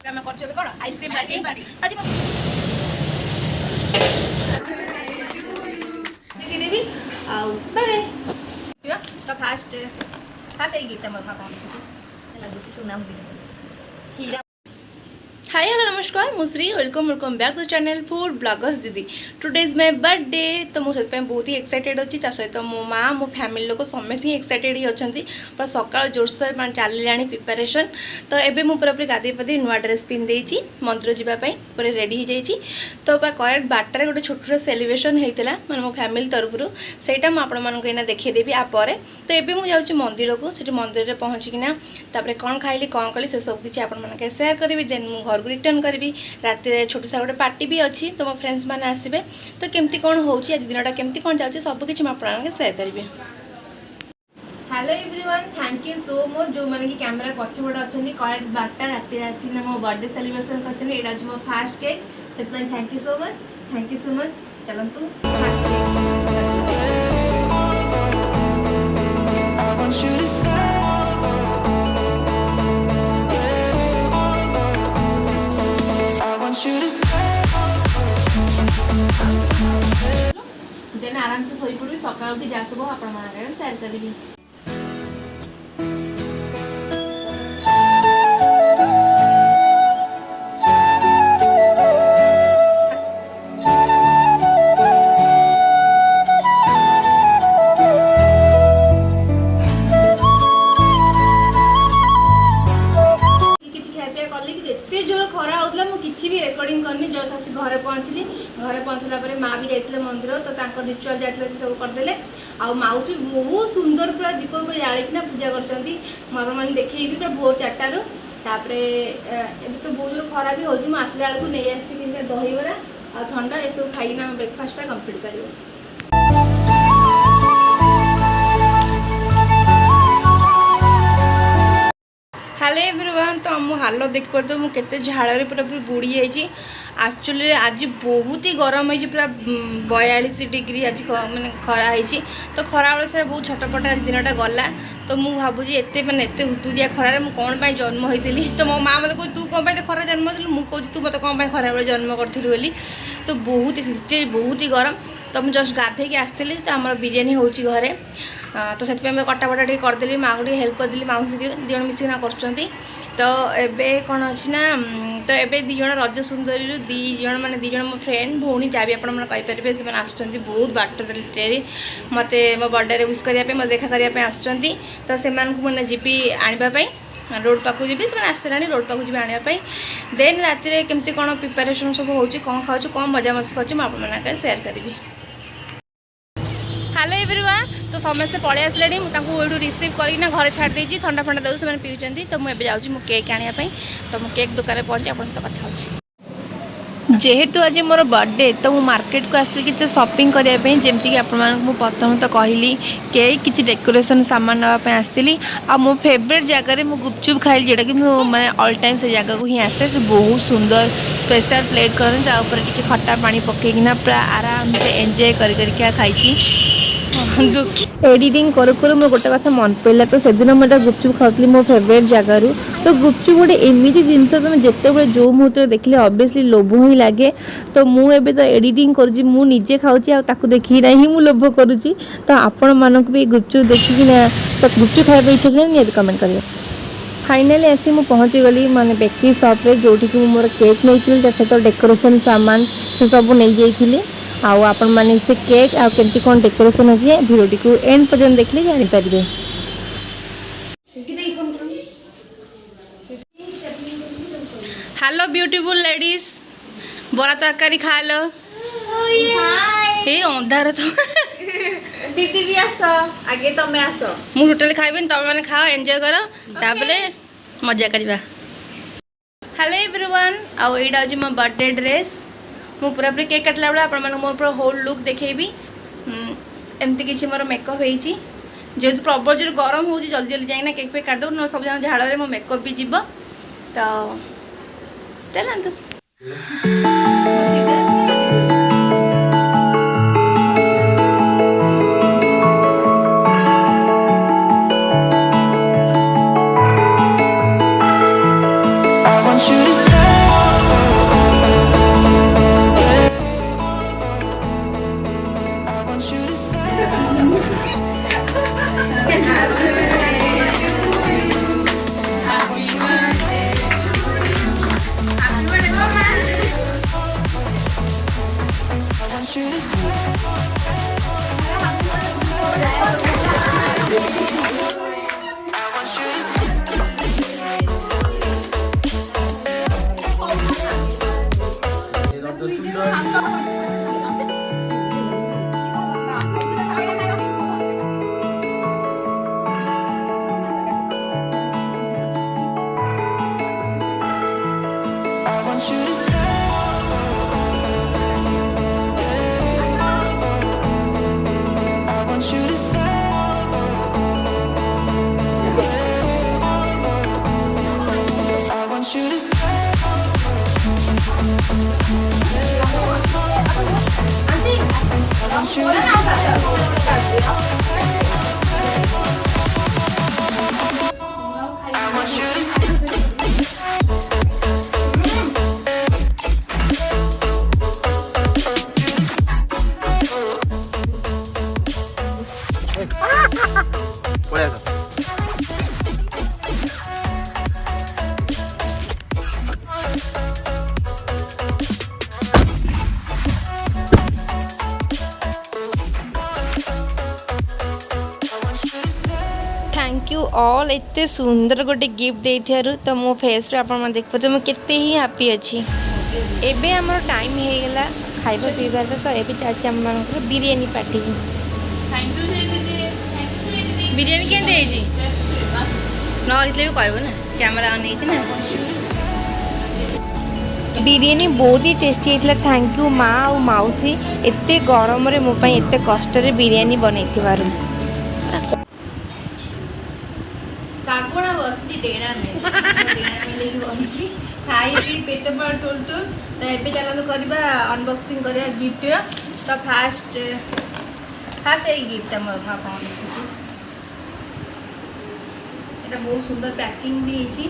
ଆମେ କରୁଛୁ ଏବେ କ'ଣ ଆଇସ୍କ୍ରିମ୍ ପାର୍ଟି କିଣିବି ଆଉ ବାଏ ତ ଫାଷ୍ଟ ଏଇ ଗିଫ୍ଟ ଆମର କ'ଣ ଲାଗୁଛି ସୁନା ହୀରା। हाय हेलो नमस्कार मुश्री welcome back to channel food bloggers दीदी टुडे इज माय बर्थडे तो मुझे बहुत ही एक्साइटेड अच्छी सहित मो माँ मो फैमिली लोग समस्त ही एक्साइटेड ही अच्छा पूरा सकाल जोरसोर चलिला प्रिपेरेसन तो एबे मु पूरा गाधे पाधे नुआ ड्रेस पिंधे मंदिर जावाई पूरा रेडी हो जाइए तो करेक्ट बारटार गोटे छोट सेलिब्रेशन होता मैं मो फैमिली तरफ से मुझे देखीदेवी आपर तो ये मुझे मंदिर को सीठी मंदिर में पहुँचिकिना कौन खाइली कौन कली से सब किसी आप सेयार करी देन मु घर रिटर्न करी रात छोट सा गोटे पार्टी भी अच्छी तो मो फ्रेंड्स मैंने आसबे तो केमती कौन होची आज दिनटा केमती कौन जाऊँगी सब किसी मुझे सेयार करी। Hello everyone thank you so much जो मैंने कि कैमरा पछपटे अच्छा करेक्ट 12टा रात आसिना मो बर्थडे सेलिब्रेशन कर मो फास्ट केक से थैंक यू सो मच चलतु फास्ट देन आराम से सोई पड़ी सका उठी जा सब आप सेयार करी। किसी भी रेकर्डिंग करनी जो आसी घरे पहुँचली घरे पहुँचला माँ भी जाते मंदिर तो रिचुआल जाते से सब करदे आउ माउस भी बहुत सुंदर पूरा दीप जालिकिना पूजा कर देखी पूरा भोर 4टारू तो बहुत जोर खरा भी होगी आसला बेलू नहीं आसिक दहीबरा आ ठंडा ये सब खाइना ब्रेकफास्ट कंप्लीट कर। हेलो एवरीवन तो मो हालत देख पारे मुझे झाड़ पूरा पूरी बुड़ी जाइए एक्चुअली आज बहुत ही गरम है पूरा 42 डिग्री आज मैंने खरा है तो खरा बेले से बहुत छटपट आज दिनटा गला तो मुझे भावुँ एत मैंने एत हुतुदिया खरार मुझे कौन पर जन्म होती तो मो माँ मतलब कह तू कौन खरा जन्म होती मुझे कौन तू मत कौन खरा बेले जन्म करी तो बहुत ही गरम तो मुझे जस्ट गाधे आसती तो आम बिरियानी हो घरे तो से कटाबटा टे करदेली माँ को हेल्प करदेली मौसी की दिज मिसिना कर तो एबे कौन अच्छी ना तो ये दिज रज सुंदरी दिज मैंने दिज मो फ्रेंड भौणी जहाँ भी आपरे से आसुँच बहुत बाटर मत मो बर्थडे विश करने मत देखा करने आसुँच तो से मैंने जीपी आने रोड पाक जी से आसला रोड पाक जी आने देन रात केमती कौन प्रिपेरेसन सब हो कौन खाऊँ कौन मजा मस्ती कर मुझे सेयार करी। हेलो एवरीवन तो समस्ते पलि आसले मुझे रिसीव करना घर छाड़ी ठंडा फंडा दे से पीछे तो मुझे जाऊँगी मो केक आने तो मो केक दुकान में पहुँची आप कथा जेहेतु आज मोर बर्थडे तो मु मार्केट को आसती कि शॉपिंग करने जमीक आपको प्रथम तो कहली केक किसी डेकोरेशन सामान नापी आसती आ मो फेवरेट जगह मु गुपचुप खाइली जोटा कि मैं ऑल टाइम से जगह को ही आसे से बहुत सुंदर प्रेशर प्लेट कर खट्टा पानी पकईकिना पूरा आराम से एंजॉय कर खाई एडिटिंग करू करू मोर गोटे कथा मन पड़ा तो सेदिन मुझे गुपचुप खाऊली मो फेवरेट जगार तो गुपचुप गोटे एमती जिन तुम जिते जो मुहूर्त देखले ऑब्वियसली लोभ ही लगे तो मुझे तो एडिटिंग करुँचे खाऊँ ताकू देखी ना ही मुझे लोभ करुँची तो आपण मानक भी गुपचुप देखिकी ना तो गुपचुप खाया इच्छा नहीं कमेंट करें। फाइनाली आसी मु पहुँची गली माने बेकरी शॉप जोटी कि मोर केक नहीं सहित डेकोरेशन सामान से सब नहीं जाइली आपण माने से केक आ केमती कौन डेकोरेशन अच्छे भिडियो को एंड पर्यंत देखले जानीपारे। हेलो ब्यूटीफुल लेडीज बड़ा तरकारी खा लो अंधार तो दीदी भी आस आगे तमें आस मु टोटली खाइबेन तुम मैंने खाओ एंजॉय करो तापले मजा करवा। हेलो एवरीवन आउ एटा अछि मो बर्थडे ड्रेस मु पूरा पूरी केक काटला बेला आपण माने मोर पूरा होल लुक देखेबी एमती किछि मोर मेकअप हेची जेहेतु प्रबल जो गरम हो जल्दी जल्दी जाइना केक पे काट दो न सब झाड़ में मो मेकअप भी जीव तो चलतु I want you to stay I want you to stay. I want you to stay. I want you to stay. I want you to stay. I want you to stay. পড়ে আসো thank you all एते सुंदर गोटे gift देइथारु तो मो face रे आपण मन देखो तो केते ही हैप्पी अछि एबे हमर टाइम हे गेला खाइबा पीबार तो एबे चाची हम मानकर बिरयानी पार्टी थैंक यू से दीदी थैंक यू से दीदी बिरयानी केन देइजी न इतले भी कहबो ना कैमरा ऑन हेछि ना बिरयानी बहुत ही टेस्टी हेतला थैंक यू माँ और मौसी एते गरम रे मो पई एते कष्ट रे बिरयानी बनैथिबारु काकोणा बसची डेणा नहीं बसची खाई पी पेट पर टोल टोल तो एबे चला तो करबा अनबॉक्सिंग करबा गिफ्ट रो तो फास्ट ए गिफ्ट हमर भापा एटा बहुत सुंदर पैकिंग भी हेची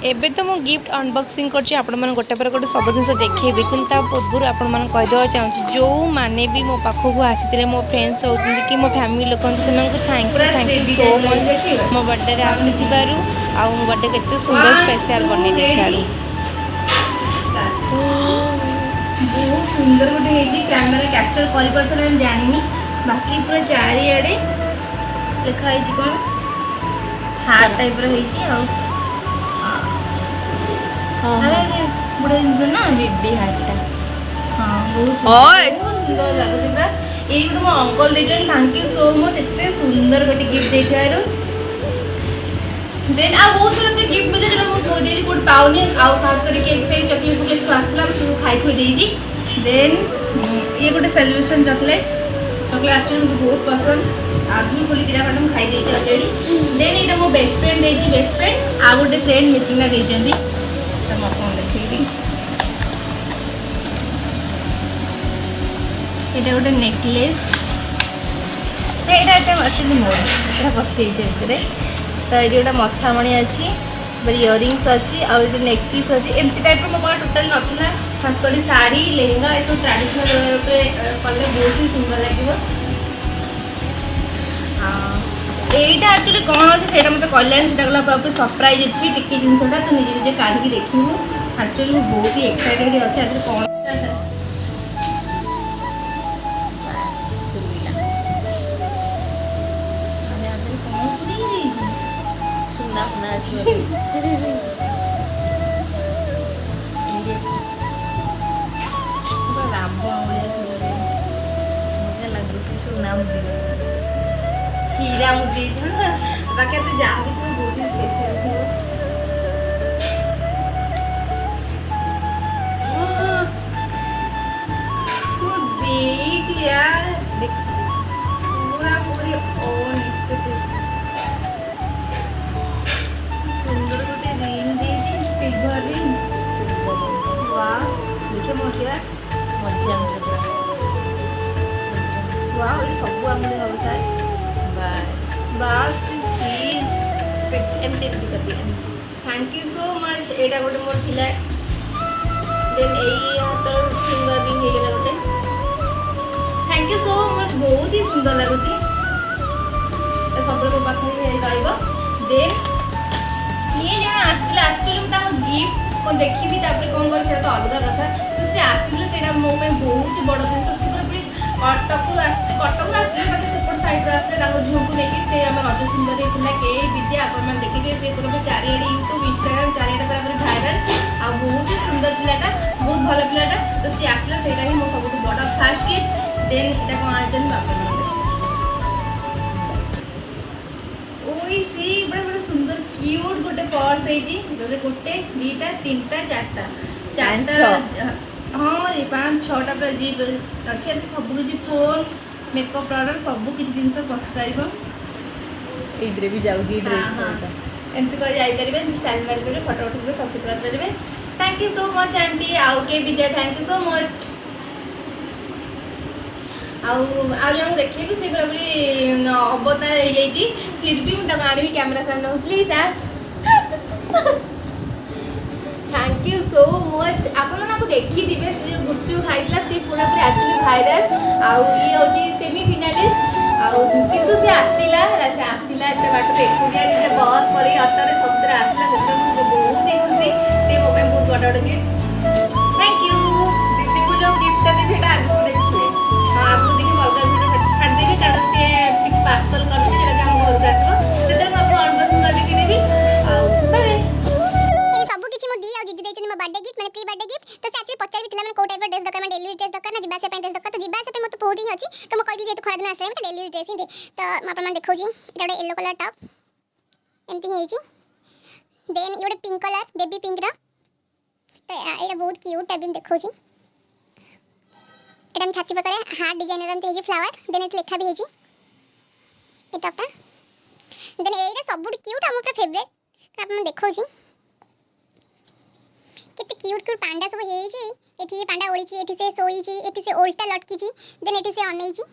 एबे तो मो गिफ्ट अनबॉक्सिंग करछि आपण मन गोटे पर गोटे सब जिन देखेबे किंतु ता पूर्व आपण मन कह देवा चाहूँ जो माने भी मो पाखो को आसीथिले मो फ्रेंड्स होउछन कि मो फैमिली लोक सेमान को थैंक यू सो मच मो बर्थडे रे आसीथिबारु आ मो बर्थडे केते सुंदर स्पेशल बने देखारु बहुत सुंदर गोटे हेची कैमरा कैप्चर करि परथले हम जानिनी बाकी पूरा चारि आडे लिखा हेची कोन हार्ट टाइप रो हेची आ अरे बड़े दिन ना रेडी हाटा हाँ बहुत सुंदर लगुଛି ପୁରା ଏଇ ତ ମୋ ଅଙ୍କଲ ଦେଇଛନ୍ତି थैंक यू सो मच ଏତେ ସୁନ୍ଦର ଗୋଟେ ଗିଫ୍ଟ ଦେଇଥିବାରୁ ଦେନ୍ ଆଉ ବହୁତ ସାରା ଏମିତି ଗିଫ୍ଟ ମିଳିଛି ଯୋଉଟା ମୁଁ ଥୋଇ ଦେଇଛି କୋଉଠି ପାଉନି ଆଉ ଖାସ କରି କେକ୍ ଫେକ୍ ଚକଲେଟ୍ ଫକଲେଟ୍ ସବୁ ଆସିଥିଲା ମୁଁ ସବୁ ଖାଇ ଖୋଇ ଦେଇଛି ଦେନ୍ ଇଏ ଗୋଟେ ସେଲିବ୍ରେସନ୍ ଚକଲେଟ୍ ଆକ୍ଚୁଆଲି ମୋତେ ବହୁତ ପସନ୍ଦ ଆଗରୁ ଖୋଲି ଦିଟା ଖଣ୍ଡେ ମୁଁ ଖାଇ ଦେଇଛି ଅଲରେଡ଼ି ଦେନ୍ ଏଇଟା ମୋ ବେଷ୍ଟ ଫ୍ରେଣ୍ଡ ଦେଇଛି ବେଷ୍ଟ ଫ୍ରେଣ୍ଡ ଆଉ ଗୋଟେ ଫ୍ରେଣ୍ଡ ମିଶିକିନା ଦେଇଛନ୍ତି ତ ମୁଁ ଆପଣଙ୍କୁ ଦେଖେଇବି এটা গোটে নেকলেস এটা এটা আক্চুয়ালি মোর এটা বসিଯାଇଛି ଭିତରେ ତ ଏଠି ଗୋଟେ ମଥାମଣି ଅଛି ଇୟରିଙ୍ଗସ୍ ଅଛି ଆଉ ଏଠି ନେକ୍ ପିସ୍ ଅଛି ଏମିତି ଟାଇପ୍ର ମୋ ପାଖରେ ଟୋଟାଲି ନଥିଲା ଖାସ୍ କରି ଶାଢ଼ୀ ଲେହେଙ୍ଗା ଏସବୁ ଟ୍ରାଡ଼ିସନାଲ୍ ୱେର୍ ଉପରେ କଲେ ବହୁତ ହି ସୁନ୍ଦର ଲାଗିବ এইটা ଆକ୍ଚୁଆଲି କ'ଣ ଅଛି ସେଇଟା ମୋତେ କହିଲାନି ସେଇଟା ଗଲା ପୁରା ସରପ୍ରାଇଜ୍ ଅଛି ଟିକେ ଜିନିଷଟା ତୁ ନିଜେ ନିଜେ କାଢ଼ିକି ଦେଖିବୁ ଆକ୍ଚୁଆଲି ମୁଁ ବହୁତ ହି ଏକ୍ସାଇଟେଡ୍ ଅଛି ଆକ୍ଚୁଆଲି କ'ଣ हीरा मुझे बाकी तो जाओगे तो बहुत ही स्पेशल थी तू देख यार पूरा पूरी ओन सुंदर गोटे रिंग देती सिल्वर रिंग वाह देखे मजा मजा वाह ये सब आमले हम सारे बस एमती एमती करती थैंक यू सो मच एटा गोटे मोर थिला देन एई हातर सिंगर रिंग हे गेला गोटे थैंक यू सो मच बहुत ही सुंदर लागुची ए सब को पाखै हे गाइबा देन ये जण आस्तिला एक्चुअली हम ता गिफ्ट को देखिबी तापर कोन कर से तो अलग कथा तो से आसिले सेटा मो में बहुत ही बड़ दिन से पूरा कटक आसते बाकी सेपट साइड आसते झुक देखिए से आम रज सुंदर देता के विद्या आप देखिए से पूरा चारिड़े यूट्यूब इंस्टाग्राम चारिड़े पूरा भाइराल आ बहुत ही सुंदर पिलाटा बहुत भल पिलाटा तो सी देन इटा कौन आइछन बापरे ओई सी बड़ा बड़ा सुंदर क्यूट गोटे पर्स है जी जोले गोटे दीटा तीनटा चारटा चारटा हाँ रे 5-6टा पूरा जीप अच्छे सब किसी फोन मेकअप प्रोडक्ट सब किसी जिनस बस पार एइद्रे भी जाऊ जी ड्रेस एमती कर जाई परिबे स्टाइल मार परिबे फोटो उठे सब कुछ कर परिबे thank you so much aunty आउ के Vidya thank you so much आउ जन देखे भी से पूरा अवतार हो जाइए फिर भी मुझे आनी कैमेरा सामने please thank you so much आपको देखी थे जो गुपचुप खाई सी पूरा पूरा एक्चुअली भाइराल आउ ये हूँ सेमी फिनालिस्ट किंतु सी आसला एत बाट एकुटिया बस कर अटो सब आसला से बहुत ही खुशी सी मो बहुत बड़ा बड़ा गिफ्ट थैंक यू दीदी को जो गिफ्ट देवी आगे देखिए हाँ आपको देखिए अलग भिडियो छाड़देवी कारण सी किसी पार्सल कर घर को आसो से आपको अनबॉक्सिंग कर देखेदेवी बाय सब किछि मो दी आ जिजु देछन मो बर्थडे गिफ्ट माने प्री बर्थडे गिफ्ट तो से एक्चुअली पचार भी थिला माने को टाइप ड्रेस दरकार माने डेली ड्रेस दरकार ना जिबा से पे ड्रेस दरकार तो जिबा से पे मते बहुत ही अछि तो मो कहि दी जेतु खरा दिन आसले मते डेली ड्रेस ही दे तो म आपन मन देखौ जी एटा गोटे येलो कलर टॉप एमती हे जी देन ये गोटे पिंक कलर बेबी पिंक रा तो एटा बहुत क्यूट टाइप में देखौ जी एटा हम छाती पकरे हार्ट डिजाइन रंते हे जी फ्लावर देन एट लेखा भी हे जी ए टॉपटा देन एटा सबुड क्यूट हम पूरा फेवरेट आपन देखौ जी कितने क्यूट क्यूट पांडा सब हे जी एठी पांडा ओड़ी छी एठी से सोई छी एठी से उल्टा लटकी छी देन एठी से अनै छी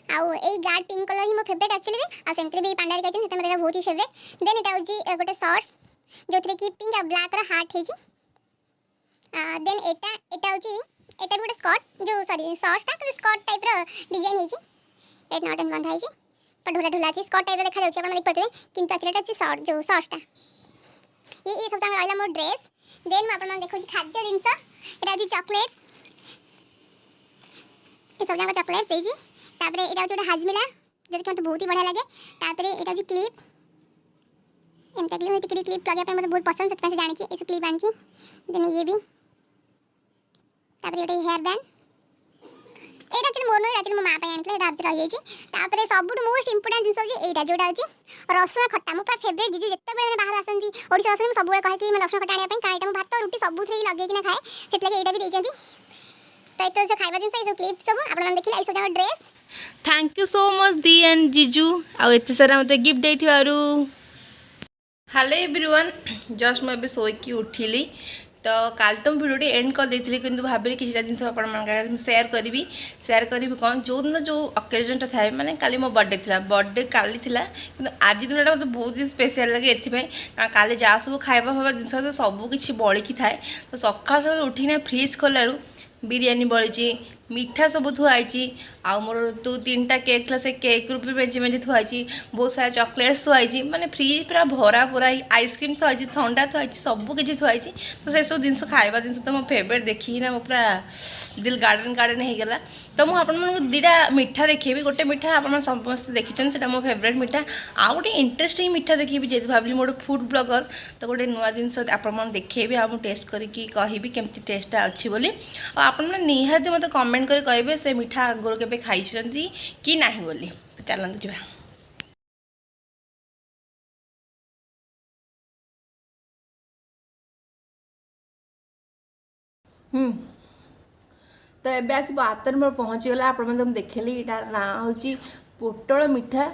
आउ ए गार्ड पिंक कलर ही मो फेवरेट एक्चुअली आ सेंटर भी पांडा रे सेटा मेरा बहुत ही फेवरेट देन एटा होजी गोटे शॉर्ट्स जोथरे की पिंक आ ब्लैक रा हार्ट हे जी देन एटा होजी एटा भी गोटे स्कर्ट जो सॉरी शॉर्ट्स ता स्कर्ट टाइप रा डिजाइन हे जी एट नॉट एंड बंधा हे जी पर ढोला ढोला छी स्कर्ट टाइप रा देखा जाउछ अपन देख पतबे किंतु एक्चुअली एटा शॉर्ट जो शॉर्ट्स ता ये सब तंग रहला मोर ड्रेस देन आपण मन देखो खाद्य जिनस एटा जी चॉकलेट्स ए सब जंग चॉकलेट्स दे जी तापरे एटा जोटा हाजमिला जो कि मते बहुत ही बढ़िया लागे तापरे एटा जी क्लिप एम तकली में टिकरी क्लिप लगे पे मते बहुत पसंद सच में जानि छी ए सब क्लिप आनि छी देन ये भी तापरे एटा हेयर बैंड एटा एक्चुअली मोर नहीं एक्चुअली मो मां पे आनले एटा भीतर रही छी तापरे सबुड मोस्ट इंपोर्टेंट जिनस होजी एटा जोटा होजी रसुण खट्टा मो पर फेवरेट जीजू जत्ते बेले बाहर आसंती ओडिसा आसंती सब बेले कहे कि मैं रसुण खट्टा आनिया पे काईटा मो भात रुटी सबुथरे लगे कि ना खाए सेत लगे एटा भी देचंती तो एतो जो खाइबा दिन से क्लिप सब आपण मन देखिला ए सब जगह dress thank you so much the and जीजू आ एते सारा मते गिफ्ट देथिवारु हेलो एवरीवन जस्ट मैं अभी सोईकी उठिली तो काल तो भिडियो एंड कर देती कि भाविली कि जिन आप सेयार करी कौन जो दिन जो अकेजन था माने काली मो बर्थडे थी बर्थडे काली थी कि आज दिन मतलब बहुत ही स्पेशल लगे कारण काली जहाँ सब खाଇବା फाइबा जिन सब किसी बड़िकी थाए तो सका सब उठिना फ्रिज खोलू बिरियानी बड़ी मीठा सब थुआई आउ मोर 2-3टा केक था से केक रूप मेजे मेजे थुआई बहुत सारा चॉकलेट्स थुआई माने फ्रिज पूरा भरा पूरा आइसक्रीम थुआई ठंडा थुआई सब किसी थुआई तो से सब जिन खाଇବା जिन तो मो फेवरेट देखी ना मो पूरा दिल गार्डन गार्डन हो गला तो मुझे आपण दीटा मिठा देखेबी गोटे मिठा आप समस्त देखी से मो फेवरेट मिठा आ गोटे इंटरेस्टिंग मिठा देखेबी जेहेतु भाविली मोर फूड ब्लॉगर तो गोटे नुआ जिनस आपण देखेबी आ टेस्ट करके कहबी केमती टेस्टा अच्छी बोली आपण निहाती मत कमेंट कर कहे से मिठा आगुरी केबे खाई कि नहीं बोली चलते जा तो एबे आसी हाथ में पहुँचीगला आप देखिले यहाँ ना हूँ पोटल मिठा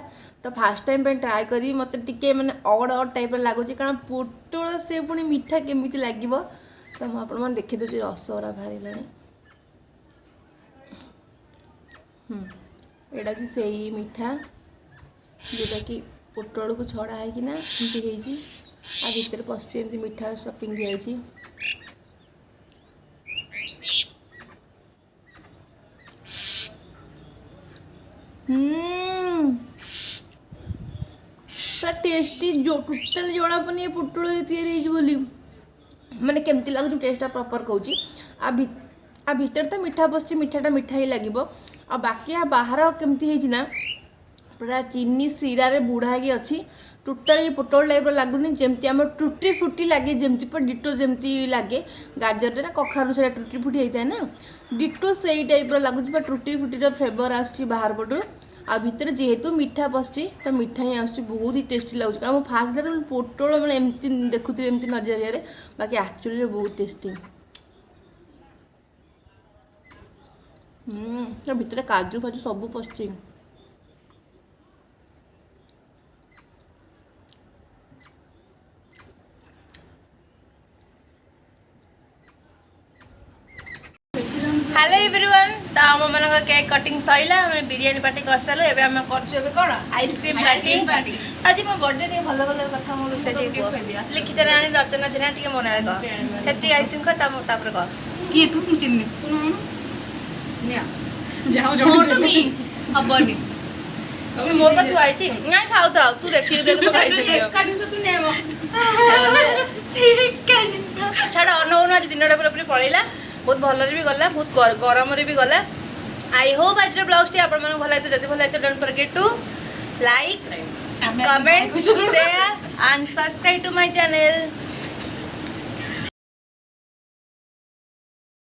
तो फास्ट टाइम पे ट्राए करी मत टिके माने अड अड टाइप लगुच कारण पोटल से पुणी मिठा केमी लगे तो मुझे देखी दूसरी रसगोरा बाहर एटा से मिठा जोटा कि पोटल को छड़ा है कि ना आ भीतर पशि एमती मिठा स्टफिंग दिखाई टेस्टी जो टोटल जना पड़े पोटल बोली माने केमती लगुच टेस्टा प्रॉपर कहूँ आ भीतर तो मिठा बस मिठाटा मिठा ही लगे आ बाकी आ बाहर केमती है ना पूरा चीनी सीरा रे बुढ़ा अच्छी टोटाली पोटल टाइप लगुनि जमती आम टुटी फुटी लगे जमती पर डिटो जमती लगे गाजर ना कखारू से टुटी फुटी होता है ना डिटो से टाइप लगुच टुटी फुटी फ्लेवर आसूँ बाहर पटू आ भितर जेहेतु मीठा पशि तो मीठा ही आस बहुत ही टेस्टी लगुच कारण फास्ट दिन पोटल मैंने एमती देखुती एमती नजरिया बाकी एक्चुअली बहुत टेस्टी भितर काजू फाजू सब पशि हेलो एवरीवन तो आम मान cake cutting Saila biryani party कर सारू एवं कौन आइसक्रीम पार्टी आज मो बर्थडे भल भल कथा मो विषय लिखित राणी रचना थे टे मन से आइसक्रीम खर कह किए तू चिन्नी हबनी मोर पास आई ना खाऊ था तू देखी छाड़ अनौन आज दिन पूरा पड़ेगा बहुत भल भी गला बहुत गरम भी गला आई होप आज ब्लॉग आप भल लगे जब भल लगे don't forget to like comment share and subscribe to my channel